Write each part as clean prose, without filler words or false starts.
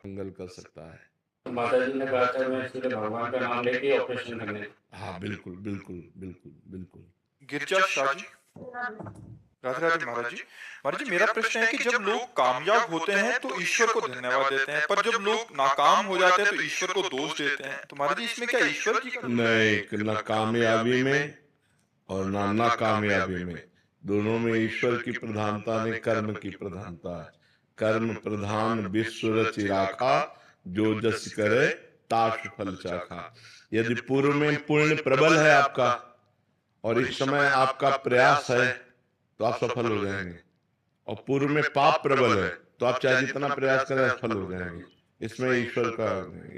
मंगल कर सकता है। तो माता जी ने कहा था मैं सीधे भगवान का नाम लेके ऑपरेशन करने। हाँ, बिल्कुल, बिल्कुल, बिल्कुल, बिल्कुल। गिरजा शाह जी, राधे राधे महाराज जी। महाराज जी, मेरा प्रश्न है कि जब लोग कामयाब होते हैं तो ईश्वर को धन्यवाद देते हैं, पर जब लोग नाकाम हो जाते हैं तो ईश्वर को दोष देते हैं। तो महाराज जी, इसमें क्या ईश्वर की कमी है? नहीं, ना कामयाबी में और ना नाकामयाबी में, दोनों में ईश्वर की प्रधानता नहीं, कर्म की प्रधानता है। कर्म प्रधान विश्व रचि राखा, जो जस करे ताश फल चाखा। यदि पूर्व में पुण्य प्रबल है आपका और इस समय आपका प्रयास है तो आप सफल हो जाएंगे, और पूर्व में पाप प्रबल है तो आप चाहे जितना प्रयास करें असफल हो जाएंगे। इसमें ईश्वर का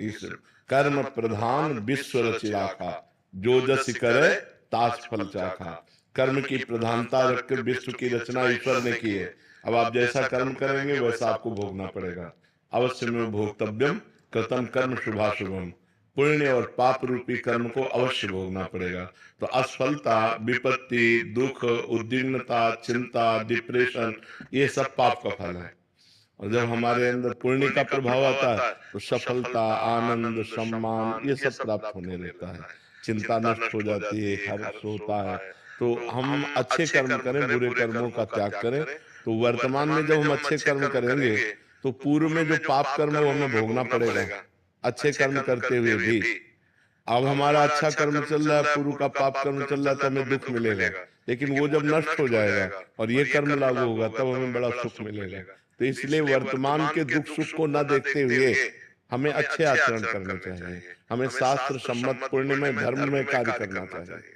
इस कर्म प्रधान विश्व रचि राखा, जो जस करे तास फल चाखा। कर्म की प्रधानता रखकर विश्व की रचना ईश्वर ने की है। अब आप जैसा कर्म करेंगे वैसा आपको भोगना पड़ेगा। अवश्य में भोक्तव्यम कृतम कर्म शुभाशुभम। पुण्य और पाप रूपी कर्म को अवश्य भोगना पड़ेगा। तो असफलता, विपत्ति, दुख, उद्विग्नता, चिंता, डिप्रेशन, ये सब पाप का फल है। और जब हमारे अंदर पुण्य का प्रभाव आता है तो सफलता, आनंद, सम्मान ये सब प्राप्त होने लगता है। चिंता नष्ट हो जाती है, हर्ष होता है। तो हम अच्छे कर्म करें, बुरे कर्मों का त्याग करें। तो वर्तमान में जब हम अच्छे कर्म करेंगे तो पूर्व में जो पाप कर्म है वो हमें भोगना पड़ेगा, अच्छे कर्म करते हुए भी। अब हमारा अच्छा कर्म चल रहा है, पूर्व का पाप कर्म चल रहा है, तो हमें दुख मिलेगा। लेकिन वो जब नष्ट हो जाएगा और ये कर्म लागू होगा तब हमें बड़ा सुख मिलेगा। तो इसलिए वर्तमान के दुख सुख को न देखते हुए हमें अच्छे आचरण करने चाहिए। हमें शास्त्र सम्मत पुण्यमय धर्म में कार्य करना चाहिए।